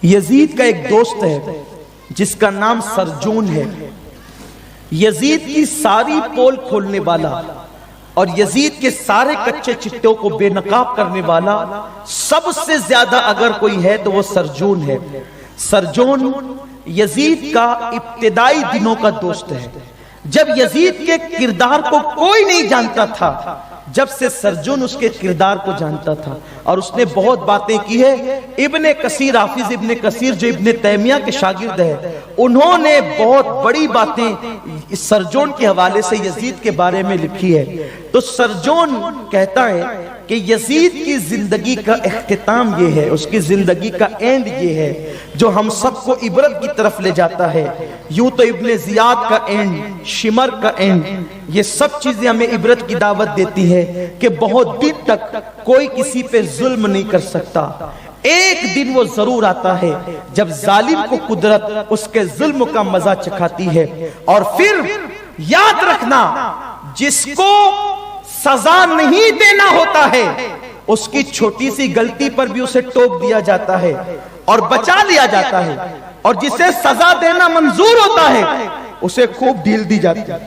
یزید کا ایک دوست ہے جس کا نام سرجون ہے. یزید کی ساری پول کھولنے والا اور یزید کے سارے کچے چٹوں کو بے نقاب کرنے والا سب سے زیادہ اگر کوئی ہے تو وہ سرجون ہے. سرجون یزید کا ابتدائی دنوں کا دوست ہے. جب یزید کے کردار کو کوئی نہیں جانتا تھا، جب سے سرجون اس کے کردار کو جانتا تھا اور اس نے بہت باتیں کی ہے. ابن کثیر، حافظ ابن کثیر جو ابن تیمیہ کے شاگرد ہے، انہوں نے بہت بڑی باتیں سرجون کے حوالے سے یزید کے بارے میں لکھی ہے. تو سرجون کہتا ہے کہ یزید کی زندگی کا اختتام یہ ہے، اس کی زندگی کا اینڈ یہ ہے جو ہم سب کو عبرت کی طرف لے جاتا ہے. یوں تو ابن زیاد کا اینڈ، شمر کا اینڈ، یہ سب چیزیں ہمیں عبرت کی دعوت دیتی ہے کہ بہت دن تک کوئی کسی پہ ظلم نہیں کر سکتا. ایک دن وہ ضرور آتا ہے جب ظالم کو قدرت اس کے ظلم کا مزہ چکھاتی ہے. اور پھر یاد رکھنا، جس کو سزا نہیں دینا ہوتا ہے اس کی چھوٹی سی غلطی پر بھی اسے ٹوک دیا جاتا ہے اور بچا لیا جاتا ہے، اور جسے سزا دینا منظور ہوتا ہے اسے خوب ڈھیل دی جاتی ہے،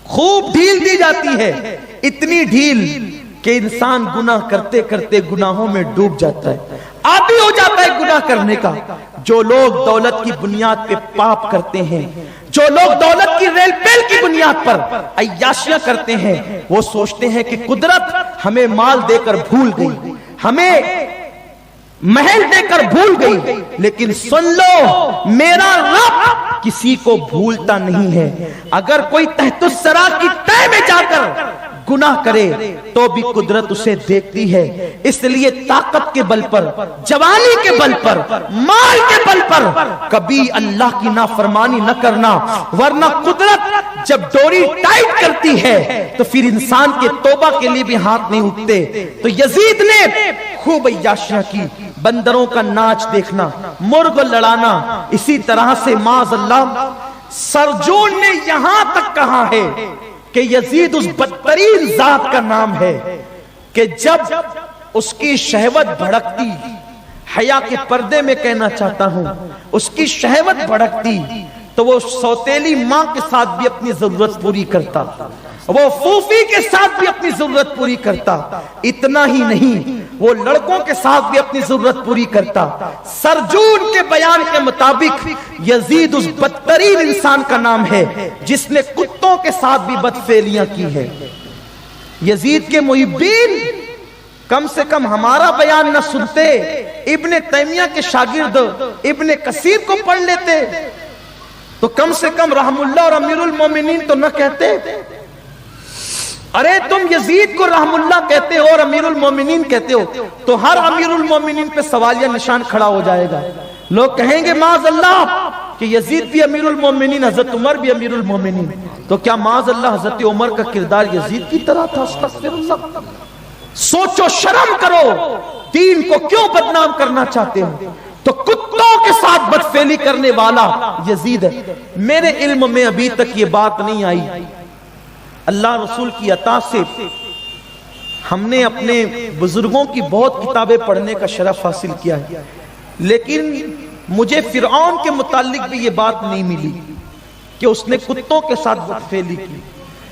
خوب ڈھیل دی جاتی ہے. اتنی ڈھیل کہ انسان گناہ کرتے کرتے گناہوں میں ڈوب جاتا ہے، عادی ہو جاتا ہے گناہ کرنے کا. جو لوگ دولت کی بنیاد پہ پاپ کرتے ہیں، جو لوگ دولت کی ریل پیل کی بنیاد پر عیاشیاں کرتے ہیں، وہ سوچتے ہیں کہ قدرت ہمیں مال دے کر بھول گئی، ہمیں محل دے کر بھول گئی. لیکن سن لو، میرا رب کسی کو بھولتا نہیں ہے. اگر کوئی تحت الثری کی تہ میں جا کر گناہ کرے تو بھی قدرت اسے دیکھتی ہے. اس لیے طاقت کے بل پر، جوانی کے بل پر، مال کے بل پر کبھی اللہ کی نافرمانی نہ کرنا، ورنہ قدرت جب ڈوری ٹائٹ کرتی ہے تو پھر انسان کے توبہ کے لیے بھی ہاتھ نہیں اٹھتے. تو یزید نے خوب عیاشیاں کی، بندروں کا ناچ دیکھنا، مرغ لڑانا. اسی طرح سے معاذ اللہ سرجون نے یہاں تک کہا ہے کہ یزید اس بدترین ذات کا نام ہے کہ جب اس کی شہوت بھڑکتی، حیا کے پردے میں کہنا چاہتا ہوں، اس کی شہوت بھڑکتی تو وہ سوتیلی ماں کے ساتھ بھی اپنی ضرورت پوری کرتا، وہ پھوپھی کے ساتھ بھی اپنی ضرورت پوری کرتا. اتنا ہی نہیں، وہ لڑکوں کے ساتھ بھی اپنی ضرورت پوری کرتا. سرجون کے بیان کے مطابق یزید اس بدترین انسان کا نام ہے جس نے کتوں کے ساتھ بھی بدفعلیاں کی ہے. یزید کے محبین کم سے کم ہمارا بیان نہ سنتے، ابن تیمیہ کے شاگرد ابن کثیر کو پڑھ لیتے تو کم سے کم رحم اللہ اور امیر المومنین تو نہ کہتے. ارے تم یزید کو رحم اللہ کہتے ہو اور امیر المومنین کہتے ہو تو ہر امیر المومنین پہ سوالیہ نشان کھڑا ہو جائے گا. لوگ کہیں گے معاذ اللہ کہ یزید بھی امیر المومنین، حضرت عمر بھی امیر المومنین، تو کیا معاذ اللہ حضرت عمر کا کردار یزید کی طرح تھا؟ استغفر اللہ. سوچو، شرم کرو، دین کو کیوں بدنام کرنا چاہتے ہو؟ تو کتوں کے ساتھ بدفعلی کرنے والا یزید ہے. میرے علم میں ابھی تک یہ بات نہیں آئی. اللہ رسول کی عطا سے ہم نے اپنے بزرگوں کی بہت کتابیں پڑھنے کا شرف حاصل کیا ہے، لیکن مجھے فرعون کے متعلق بھی یہ بات نہیں ملی کہ اس نے کتوں کے ساتھ بدفعلی کی.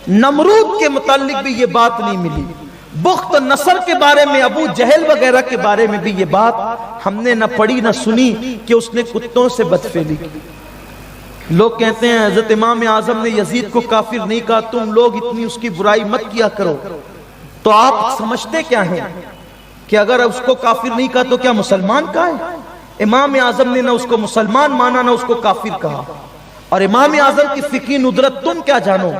نمرود کے متعلق بھی یہ بات نہیں ملی. بخت نصر کے بارے میں، ابو جہل وغیرہ کے بارے میں بھی یہ بات ہم نے نہ پڑھی نہ سنی کہ اس نے کتوں سے بدفعلی کی. لوگ کہتے ہیں حضرت امام اعظم نے یزید کو کافر نہیں کہا، تم لوگ اتنی اس کی برائی مت کیا کرو. تو آپ سمجھتے کیا ہیں کہ اگر اس کو کافر نہیں کہا تو کیا مسلمان کہا ہے؟ امام اعظم نے نہ اس کو مسلمان مانا نہ اس کو کافر کہا. اور امام اعظم کی فقہی ندرت تم کیا جانو؟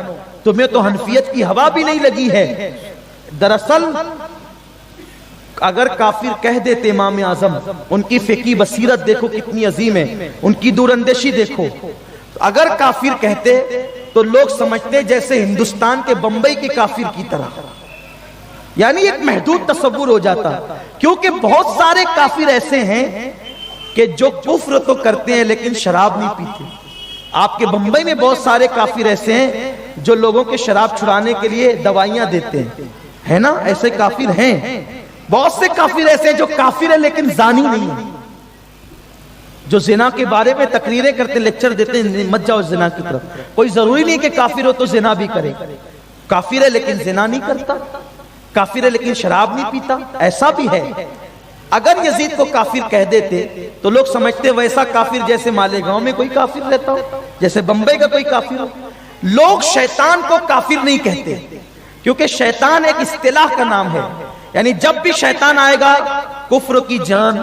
تمہیں تو حنفیت کی ہوا بھی نہیں لگی ہے. دراصل اگر کافر کہہ دیتے امام اعظم، ان کی فقہی بصیرت دیکھو کتنی عظیم ہے، ان کی دوراندیشی دیکھو. اگر کافر کہتے تو لوگ سمجھتے جیسے ہندوستان کے بمبئی کے کافر کی طرح، یعنی ایک محدود تصور ہو جاتا. کیونکہ بہت سارے کافر ایسے ہیں کہ جو کفر تو کرتے ہیں لیکن شراب نہیں پیتے. آپ کے بمبئی میں بہت سارے کافر ایسے ہیں جو لوگوں کے شراب چھڑانے کے لیے دوائیاں دیتے ہیں، ہے نا؟ ایسے کافر ہیں. بہت سے کافر ایسے ہیں جو کافر ہیں لیکن زانی نہیں ہیں. جو زنا کے بارے میں تقریریں کرتے لیکچر دیتے ہیں مت جاؤ زنا کی طرف. کوئی ضروری نہیں کہ کافر ہو تو زنا بھی کرے. کافر ہے لیکن زنا نہیں کرتا, کافر ہے لیکن شراب نہیں پیتا, ایسا بھی ہے. اگر یزید کو کافر کہہ دیتے تو لوگ سمجھتے ویسا کافر جیسے مالیگاؤں میں کوئی کافر رہتا ہو, جیسے بمبئی کا کوئی کافر ہو. لوگ شیطان کو کافر نہیں کہتے کیونکہ شیطان ایک اصطلاح کا نام ہے. یعنی جب بھی شیطان آئے گا, کفر کی جان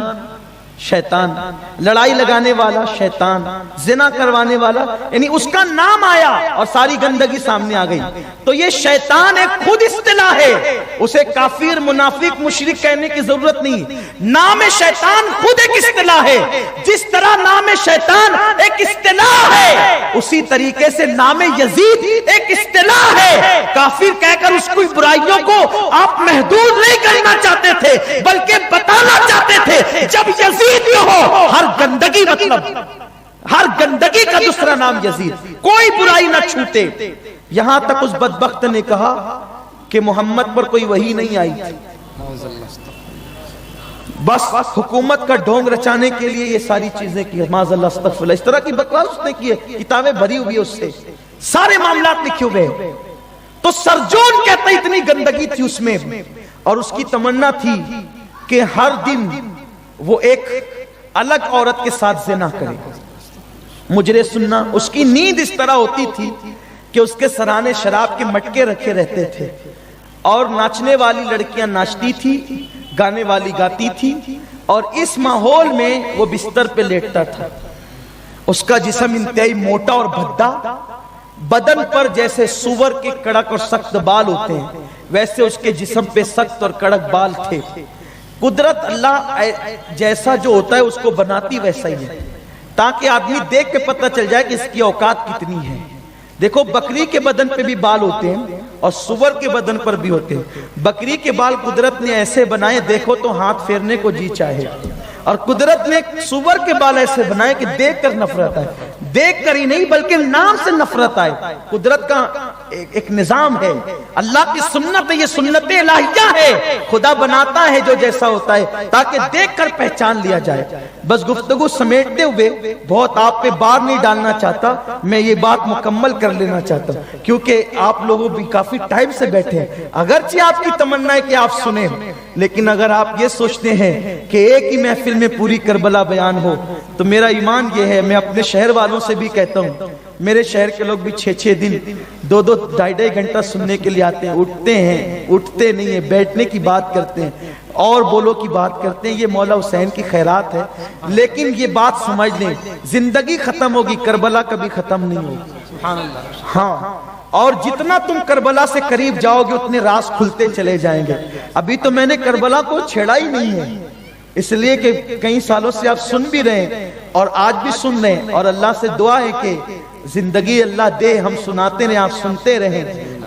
شیطان, لڑائی لگانے والا شیطان, زنا کروانے والا, یعنی اس کا نام آیا اور ساری گندگی سامنے آ گئی. تو یہ شیطان ایک خود اصطلاح ہے, اسے کافر منافق مشرک کہنے کی ضرورت نہیں. نام شیطان خود ایک اصطلاح ہے. جس طرح نام شیطان ایک اصطلاح ہے اسی طریقے سے نام یزید ایک اصطلاح ہے. کافر کہہ کر اس کی برائیوں کو آپ محدود نہیں کرنا چاہتے تھے بلکہ بتانا چاہتے تھے جب یزید ہو ہر گندگی, مطلب ہر گندگی کا دوسرا نام یزید, کوئی برائی نہ چھوٹے. یہاں تک اس بدبخت نے کہا کہ محمد پر کوئی وحی نہیں آئی تھی, بس حکومت کا ڈھونگ رچانے کے لیے یہ ساری چیزیں کی. معاذ اللہ استغفر اللہ, اس طرح کی بکواس اس نے کی ہے, کتابیں بھری ہوئی اس سے, سارے معاملات لکھے ہوئے. تو سرجون کہتا اتنی گندگی تھی اس میں, اور اس کی تمنا تھی کہ ہر دن وہ ایک الگ عورت کے ساتھ زنا کرے. مجرے سننا, اس کی نیند اس طرح ہوتی تھی کہ اس کے سرانے شراب کے مٹکے رکھے رہتے تھے اور ناچنے والی لڑکیاں ناچتی تھی, گانے والی گاتی تھی, اور اس ماحول میں وہ بستر پہ لیٹتا تھا. اس کا جسم انتہائی موٹا اور بھدا, بدن پر جیسے سور کے کڑک اور سخت بال ہوتے ہیں ویسے اس کے جسم پہ سخت اور کڑک بال تھے. قدرت اللہ جیسا جو ہوتا ہے اس کو بناتی ویسا ہی ہے تاکہ آدمی دیکھ کے پتہ چل جائے کہ اس کی اوقات کتنی ہے. دیکھو بکری کے بدن پہ بھی بال ہوتے ہیں اور سور کے بدن پر بھی ہوتے ہیں. بکری کے بال قدرت نے ایسے بنائے دیکھو تو ہاتھ پھیرنے کو جی چاہے, اور قدرت نے سور کے بال ایسے بنائے کہ دیکھ کر نفرت آئے, دیکھ کر ہی نہیں بلکہ نام سے نفرت آئے. قدرت کا ایک نظام ہے, اللہ کی سنت ہے, یہ سنت الہیہ ہے. خدا بناتا ہے جو جیسا ہوتا ہے تاکہ دیکھ کر پہچان لیا جائے. بس گفتگو سمیٹتے ہوئے بہت آپ پہ بار نہیں ڈالنا چاہتا, میں یہ بات مکمل کر لینا چاہتا ہوں کیونکہ آپ لوگوں بھی کافی ٹائم سے بیٹھے ہیں. اگرچہ آپ کی تمنا ہے کہ آپ سنیں, لیکن اگر آپ یہ سوچتے ہیں کہ ایک ہی محفل میں پوری کربلا بیان ہو تو میرا ایمان یہ ہے, میں اپنے شہر والوں سے بھی کہتا ہوں, میرے شہر کے لوگ بھی 6-6 دن 2-2 ڈھائی گھنٹہ سننے کے لیے آتے ہیں, اٹھتے ہیں, اٹھتے نہیں ہیں, بیٹھنے کی بات کرتے ہیں اور بولو کی بات کرتے ہیں. یہ مولا حسین کی خیرات ہے, لیکن یہ بات سمجھ لیں زندگی ختم ہوگی, کربلا کبھی ختم نہیں ہوگی. ہاں, اور جتنا تم کربلا سے قریب جاؤ گے اتنے راز کھلتے چلے جائیں گے. ابھی تو میں نے کربلا کو چھیڑا ہی نہیں ہے, اس لیے کہ کئی سالوں سے آپ سن بھی رہے ہیں اور آج بھی سن رہے ہیں, اور اللہ سے دعا ہے کہ زندگی اللہ دے, ہم سناتے رہیں, آپ سنتے رہیں,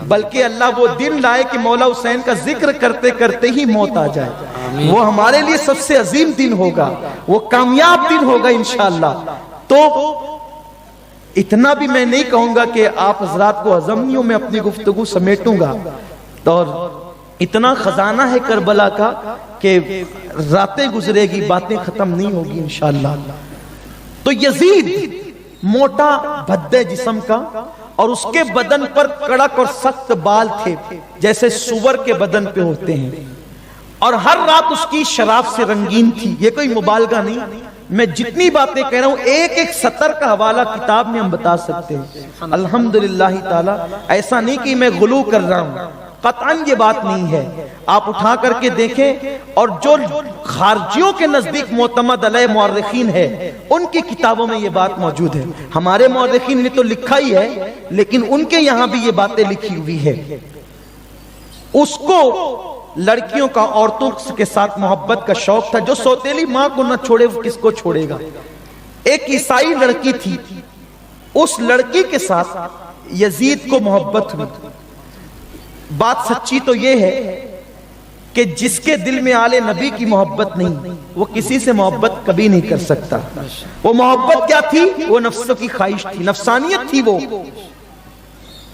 بلکہ اللہ وہ دن لائے کہ مولا حسین کا ذکر کرتے کرتے ہی موت آ جائے. وہ ہمارے لیے سب سے عظیم دن ہوگا, وہ کامیاب دن ہوگا انشاءاللہ. تو اتنا بھی میں نہیں کہوں گا کہ آپ حضرات کو ہضم نہیں ہو, میں اپنی گفتگو سمیٹوں گا. اور اتنا خزانہ ہے کربلا کا کہ راتیں گزرے گی, باتیں ختم نہیں ہوگی انشاءاللہ. تو یزید موٹا بھدے جسم کا, اور اس کے بدن پر کڑک اور سخت بال تھے جیسے سور کے بدن پہ ہوتے ہیں, اور ہر رات اس کی شراب سے رنگین تھی. یہ کوئی مبالغہ نہیں, میں جتنی باتیں کہہ رہا ہوں ایک ایک سطر کا حوالہ کتاب میں ہم بتا سکتے ہیں الحمدللہ تعالی. ایسا نہیں کہ میں غلو کر رہا ہوں, قطعاً یہ بات نہیں ہے. آپ اٹھا کر کے دیکھیں, اور جو خارجیوں کے نزدیک معتمد علیہ مورخین ہے ان کی کتابوں میں یہ بات موجود ہے. ہمارے مورخین نے تو لکھا ہی ہے, لیکن ان کے یہاں بھی یہ باتیں لکھی ہوئی ہے. اس کو لڑکیوں کا عورتوں کے ساتھ محبت کا شوق تھا. جو سوتیلی ماں کو نہ چھوڑے وہ کس کو چھوڑے گا. ایک عیسائی لڑکی تھی, اس لڑکی کے ساتھ یزید کو محبت ہوئی. بات سچی تو یہ ہے کہ جس کے دل میں آل نبی کی محبت نہیں وہ کسی سے محبت کبھی نہیں کر سکتا. وہ محبت کیا تھی؟ وہ نفس کی خواہش تھی, نفسانیت تھی.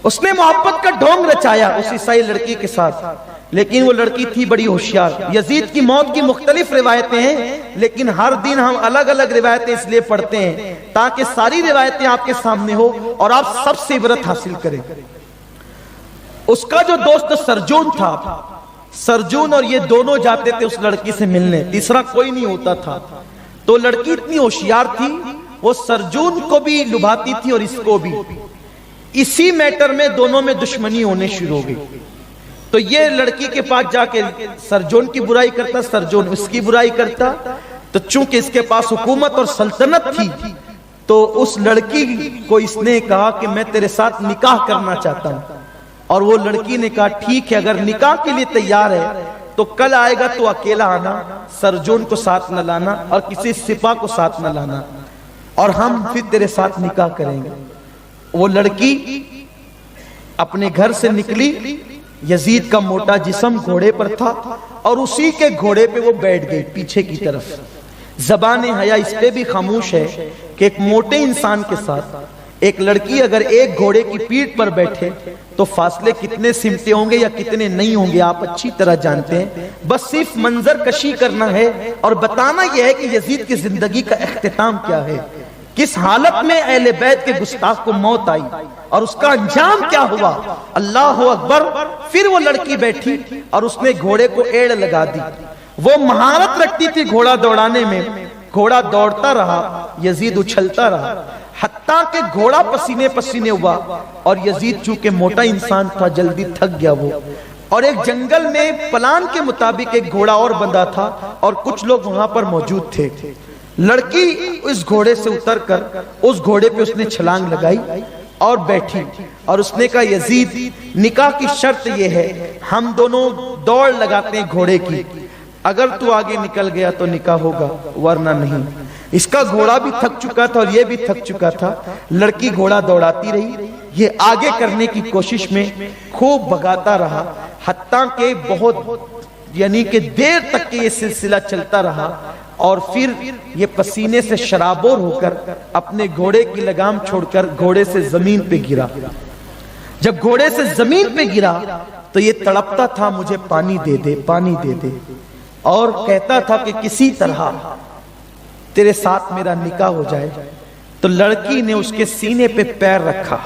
وہ اس نے محبت کا ڈھونگ رچایا اس عیسائی لڑکی کے ساتھ، لیکن وہ لڑکی تھی بڑی ہوشیار۔ یزید کی موت کی مختلف روایتیں ہیں، لیکن ہر دن ہم الگ الگ روایتیں اس لیے پڑھتے ہیں تاکہ ساری روایتیں آپ کے سامنے ہو اور آپ سب سے عبرت حاصل کریں۔ اس کا جو دوست سرجون تھا، سرجون اور یہ دونوں جاتے تھے اس لڑکی سے ملنے، تیسرا کوئی نہیں ہوتا تھا۔ تو لڑکی اتنی ہوشیار تھی، وہ سرجون کو بھی لبھاتی تھی اور اس کو بھی۔ اسی میٹر میں دونوں میں دشمنی ہونے شروع ہو گئی۔ تو یہ لڑکی کے پاس جا کے سرجون کی برائی کرتا، سرجون اس کی برائی کرتا۔ تو چونکہ اس کے پاس حکومت اور سلطنت تھی، تو اس لڑکی کو اس نے کہا کہ میں تیرے ساتھ نکاح کرنا چاہتا ہوں، اور وہ لڑکی نے کہا ٹھیک ہے، اگر نکاح کے لیے تیار ہے تو کل آئے گا تو اکیلا آنا، سرجون کو ساتھ نہ لانا اور کسی سپاہ کو ساتھ نہ لانا، اور ہم پھر تیرے ساتھ نکاح کریں گے۔ وہ لڑکی اپنے گھر سے نکلی، یزید کا موٹا جسم گھوڑے پر تھا اور اسی کے گھوڑے پہ وہ بیٹھ گئی پیچھے کی طرف۔ زبان حیا اس پہ بھی خاموش ہے کہ ایک موٹے انسان کے ساتھ ایک لڑکی اگر ایک گھوڑے کی پیٹھ پر بیٹھے تو فاصلے کتنے سمٹے ہوں گے یا کتنے نہیں ہوں گے آپ اچھی طرح جانتے ہیں۔ بس صرف منظر کشی کرنا ہے اور بتانا یہ ہے کہ یزید کی زندگی کا اختتام کیا ہے، کس حالت میں اہل بیت کے گستاخ کو موت آئی اور اس کا انجام کیا ہوا۔ اللہ اکبر۔ پھر وہ لڑکی بیٹھی اور اس نے گھوڑے کو ایڑ لگا دی۔ وہ مہارت رکھتی تھی گھوڑا دوڑانے میں، گھوڑا دوڑتا رہا، یزید اچھلتا رہا، حتیٰ کہ گھوڑا پسینے پسینے ہوا، اور یزید چونکہ موٹا انسان تھا جلدی تھک گیا وہ، اور ایک جنگل میں پلان کے مطابق ایک گھوڑا اور بندھا تھا اور کچھ لوگ وہاں پر موجود تھے۔ لڑکی اس گھوڑے سے اتر کر اس گھوڑے پہ اس نے چھلانگ لگائی اور بیٹھی، اور اس نے کہا یزید نکاح کی شرط یہ ہے، ہم دونوں دوڑ لگاتے ہیں گھوڑے کی، اگر تو آگے نکل گیا تو نکاح ہوگا ورنہ نہیں۔ اس کا گھوڑا بھی تھک چکا تھا اور یہ بھی تھک چکا تھا۔ لڑکی گھوڑا دوڑاتی رہی، یہ آگے کرنے کی کوشش میں خوب بھگاتا رہا، حتیٰ کہ بہت یعنی کہ دیر تک کہ یہ سلسلہ چلتا رہا، اور پھر یہ پسینے سے شرابور ہو کر اپنے گھوڑے کی لگام چھوڑ کر گھوڑے سے زمین پہ گرا۔ جب گھوڑے سے زمین پہ گرا تو یہ تڑپتا تھا مجھے پانی دے دے، پانی دے دے، اور کہتا تھا کہ کسی طرح تیرے ساتھ میرا نکاح ہو جائے۔ تو لڑکی نے اس کے سینے پہ پیر رکھا،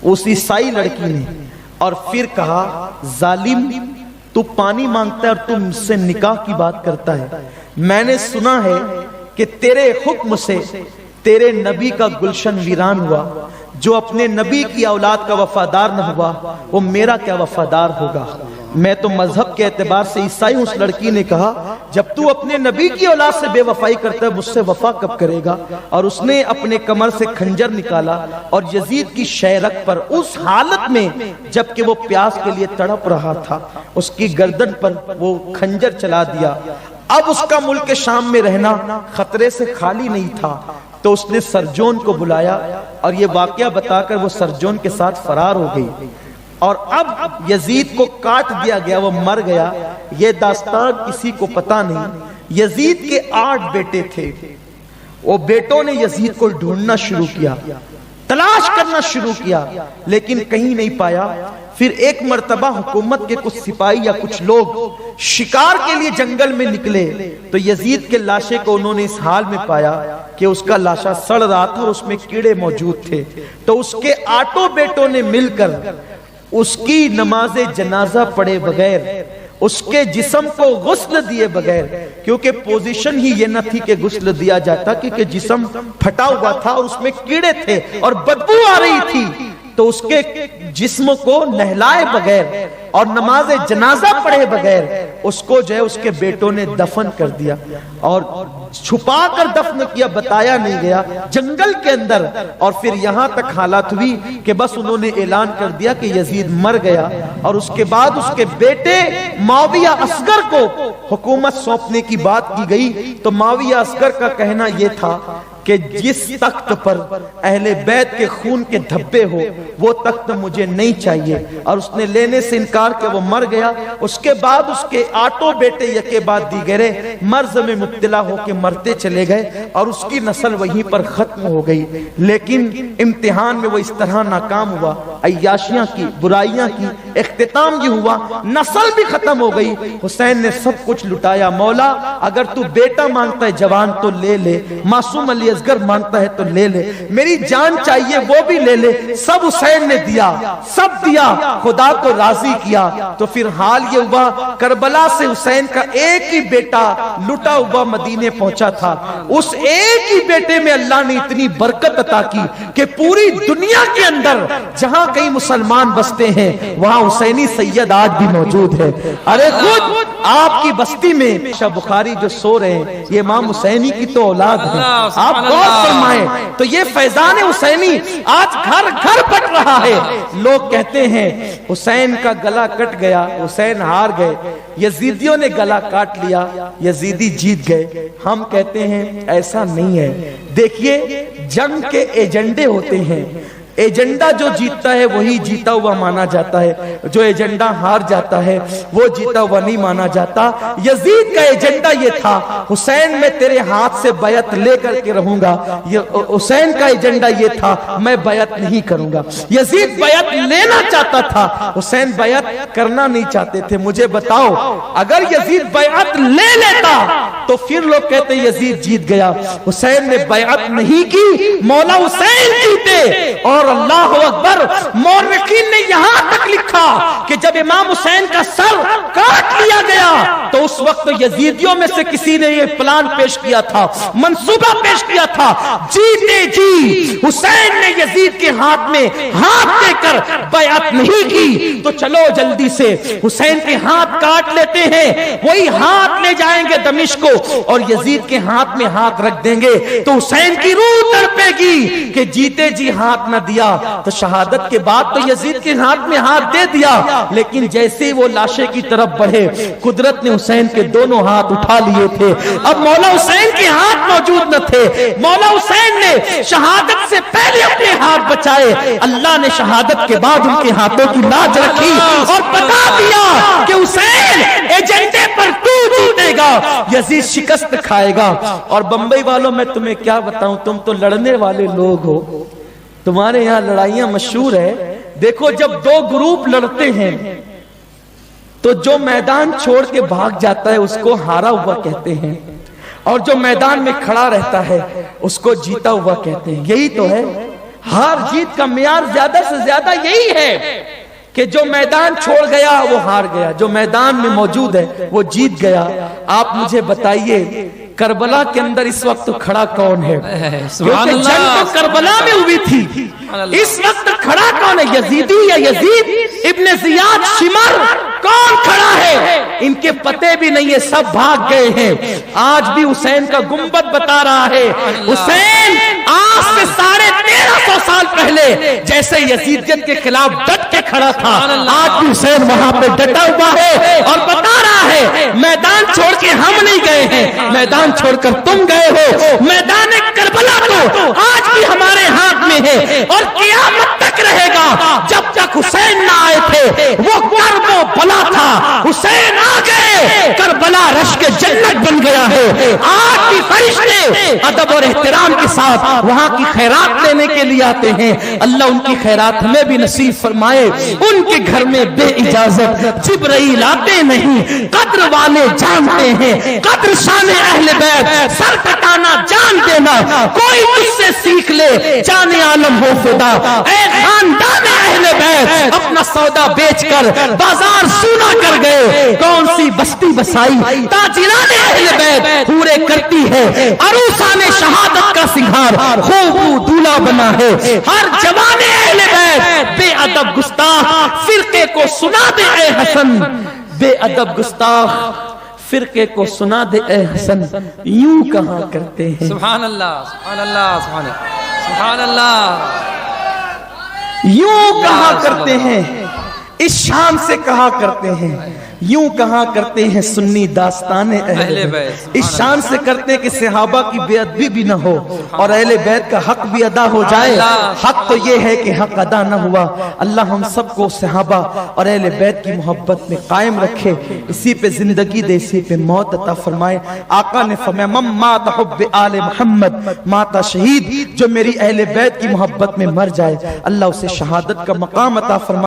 اس عیسائی لڑکی نے، اور پھر کہا ظالم تو پانی مانگتا ہے اور تم مجھ سے نکاح کی بات کرتا ہے۔ میں نے سنا ہے کہ تیرے حکم سے تیرے نبی کا گلشن ویران ہوا، جو اپنے نبی کی اولاد کا وفادار نہ ہوا وہ میرا کیا وفادار ہوگا۔ میں تو مذہب کے اعتبار سے عیسائی ہوں۔ اس لڑکی نے کہا جب تو اپنے نبی کی اولاد سے بے وفائی کرتا ہے مجھ سے وفا کب کرے گا؟ اور اس نے اپنے کمر سے خنجر نکالا اور یزید کی شہرک پر اس حالت میں جبکہ وہ پیاس کے لیے تڑپ رہا تھا اس کی گردن پر وہ خنجر چلا دیا۔ اب اس کا ملک شام میں رہنا خطرے سے خالی نہیں تھا، تو اس نے سرجون کو بلایا اور یہ واقعہ بتا کر وہ سرجون کے ساتھ فرار ہو گئی، اور اب یزید کو کاٹ دیا گیا، وہ مر گیا۔ یہ داستان کسی کو پتا نہیں۔ یزید کے 8 بیٹے تھے، وہ بیٹوں نے یزید کو ڈھونڈنا شروع کیا، تلاش کرنا شروع کیا، لیکن کہیں نہیں پایا۔ پھر ایک مرتبہ حکومت کے کچھ سپاہی یا کچھ لوگ شکار کے لیے جنگل میں نکلے، تو یزید کے لاشے کو انہوں نے اس حال میں پایا کہ اس کا لاشا سڑ رہا تھا اور اس میں کیڑے موجود تھے۔ تو اس کے 8 بیٹوں نے مل کر اس کی نماز جنازہ پڑھے بغیر، اس کے جسم کو غسل دیے بغیر، کیونکہ پوزیشن ہی یہ نہ تھی کہ غسل دیا جاتا، کیونکہ جسم پھٹا ہوا تھا اور اس میں کیڑے تھے اور بدبو آ رہی تھی، تو اس کے جسم کو نہلائے بغیر اور نماز جنازہ پڑھے بغیر اس کو جو ہے اس کے بیٹوں نے دفن کر دیا، اور چھپا کر دفن کیا، بتایا نہیں گیا جنگل کے اندر۔ اور پھر یہاں تک حالات ہوئی کہ بس انہوں نے اعلان کر دیا کہ یزید مر گیا، اور اس کے بعد اس کے بیٹے معاویہ اصغر کو حکومت سونپنے کی بات کی گئی۔ تو معاویہ اصغر کا کہنا یہ تھا کہ جس تخت پر اہل بیت کے خون کے دھبے ہو وہ تخت مجھے نہیں چاہیے، اور اس نے لینے سے انکار کیا، وہ مر گیا۔ اس کے بعد اس کے 8 بیٹے یکے بعد دیگرے مرض میں مبتلا ہو کے مرتے چلے گئے، اور اس کی نسل وہیں پر ختم ہو گئی۔ لیکن امتحان میں وہ اس طرح ناکام ہوا، عیاشیاں کی، برائیاں کی، اختتام یہ ہوا، نسل بھی ختم ہو گئی۔ حسین نے سب کچھ لٹایا، مولا اگر تو بیٹا مانگتا ہے جوان تو لے لے، معصوم علی اصغر مانگتا ہے تو لے لے، میری جان چاہیے وہ بھی لے لے، سب حسین نے دیا، سب دیا، خدا کو راضی کیا۔ تو پھر حال یہ ہوا، کربلا سے حسین کا ایک ہی بیٹا لٹا ہوا مدینے پہنچا تھا، اس ایک ہی بیٹے میں اللہ نے اتنی برکت عطا کی کہ پوری دنیا کے اندر جہاں کئی مسلمان بستے ہیں وہاں حسینی سید آج بھی موجود ہے۔ ارے خود آپ کی بستی میں شاہ بخاری جو سو رہے ہیں یہ امام حسینی کی تو اولاد ہے، آپ غور فرمائیں۔ تو یہ فیضان حسینی آج گھر گھر بٹ رہا ہے۔ لوگ کہتے ہیں حسین کا گلا کٹ گیا، حسین ہار گئے، یزیدیوں نے گلا کاٹ لیا، یزیدی جیت گئے۔ ہم کہتے ہیں ایسا نہیں ہے۔ دیکھیے جنگ کے ایجنڈے ہوتے ہیں، ایجنڈا جو جیتتا ہے وہی جیتا ہوا مانا جاتا ہے، جو ایجنڈا ہار جاتا ہے وہ جیتا ہوا نہیں مانا جاتا۔ یزید کا ایجنڈا یہ تھا، حسین میں تیرے ہاتھ سے بیعت لے کر کے رہوں گا، حسین کا ایجنڈا یہ تھا میں بیعت نہیں کروں گا۔ یزید بیعت لینا چاہتا تھا، حسین بیعت کرنا نہیں چاہتے تھے۔ مجھے بتاؤ اگر یزید بیعت لے لیتا تو پھر لوگ کہتے یزید جیت گیا، حسین نے بیعت نہیں کی، مولا حسین جیتے۔ اور اللہ اکبر، مورخین نے یہاں تک لکھا کہ جب امام حسین کا سر کاٹ لیا گیا تو اس وقت یزیدیوں میں سے کسی نے یہ پلان پیش کیا تھا، منصوبہ پیش کیا تھا، جیتے جی حسین نے یزید کے ہاتھ میں ہاتھ دے کر بیعت نہیں کی تو چلو جلدی سے حسین کے ہاتھ کاٹ لیتے ہیں، وہی ہاتھ لے جائیں گے دمشق کو اور یزید کے ہاتھ میں ہاتھ رکھ دیں گے تو حسین کی روح تڑپے گی کہ جیتے جی ہاتھ نہ دیا تو شہادت کے بعد تو یزید کے ہاتھ میں ہاتھ دے دیا، لیکن جیسے وہ لاشے کی طرف بڑھے قدرت نے حسین کے دونوں ہاتھ اٹھا لیے تھے۔ اب مولا حسین کے ہاتھ موجود نہ تھے، مولا حسین نے شہادت سے پہلے اپنے ہاتھ بچائے، اللہ نے شہادت کے بعد ان کے ہاتھوں کی لاج رکھی اور بتا دیا کہ حسین ایجنڈے پر تو جیتے گا، یزید شکست کھائے گا۔ اور بمبئی والوں میں تمہیں کیا بتاؤں، تم تو لڑنے والے لوگ ہو، تمہارے یہاں لڑائیاں مشہور ہے۔ دیکھو جب دو گروپ لڑتے ہیں تو جو میدان چھوڑ کے بھاگ جاتا ہے اس کو ہارا ہوا کہتے ہیں، اور جو میدان میں کھڑا رہتا ہے اس کو جیتا ہوا کہتے ہیں۔ یہی تو ہے، ہار جیت کا معیار زیادہ سے زیادہ یہی ہے کہ جو میدان چھوڑ گیا وہ ہار گیا، جو میدان میں موجود ہے وہ جیت گیا۔ آپ مجھے بتائیے کربلا کے اندر اس وقت کھڑا کون ہے؟ کیونکہ جنگ تو کربلا میں ہوئی تھی، اس وقت کھڑا کون ہے؟ یزیدی یا یزید ابن زیاد شمر کون کھڑا ہے؟ ان کے پتے بھی نہیں ہے، سب بھاگ گئے ہیں۔ آج بھی حسین کا گنبد بتا رہا ہے، حسین آج سے 1350 سال پہلے جیسے یزیدیت کے خلاف ڈٹ کے کھڑا تھا، آج بھی حسین وہاں پہ ڈٹا ہوا ہے اور بتا رہا ہے میدان چھوڑ کے ہم نہیں گئے ہیں، میدان چھوڑ کر تم گئے ہو۔ میدان کربلا تو آج بھی ہمارے ہاتھ میں ہے اور قیامت تک رہے گا۔ جب تک حسین نہ آئے تھے وہ کرب و بلا تھا، حسین آ گئے کربلا رشک جنت بن گیا ہے۔ آج بھی فرشتے ادب اور احترام کے ساتھ وہاں کی خیرات لینے کے لیے آتے ہیں، اللہ ان کی خیرات ہمیں بھی نصیب فرمائے۔ ان کے گھر میں بے اجازت جبرائیل آتے نہیں، قدر والے جانتے ہیں، قدر شان اہل بیت، سر کٹانا جان دینا، کوئی مجھ سے سیکھ لے جان عالم ہو فدا۔ اے خاندان اہل بیت اپنا سودا بیچ کر بازار سونا کر گئے، کون سی بستی بسائی تاجران اہل بیت پورے کرتی ہے، عروسان شہادت کا سنگھار خوب دولہا بنا ہے۔ ہر جوان اہل بیت بے ادب گستاخ فرقے کو سنا دے اے حسن، بے ادب گستاخ فرقے کو سنا دے اے حسن، یوں کہا کرتے ہیں۔ سبحان اللہ، سبحان اللہ، سبحان اللہ، سبحان اللہ، یوں کہا کرتے ہیں اس شان سے کہا کرتے ہیں، یوں کہا کرتے ہیں سنی داستان اہل بیت، اس شان سے کرتے ہیں کہ صحابہ کی بے ادبی بھی نہ ہو اور اہل بیت کا حق بھی ادا ہو جائے۔ حق تو یہ ہے کہ حق ادا نہ ہوا۔ اللہ ہم سب کو صحابہ اور اہل بیت کی محبت میں قائم رکھے، اسی پہ زندگی دے، اسی پہ موت عطا فرمائے۔ آقا نے فرمایا من مات حب آل محمد ماتا شہید، جو میری اہل بیت کی محبت میں مر جائے اللہ اسے شہادت کا مقام عطا فرمائے۔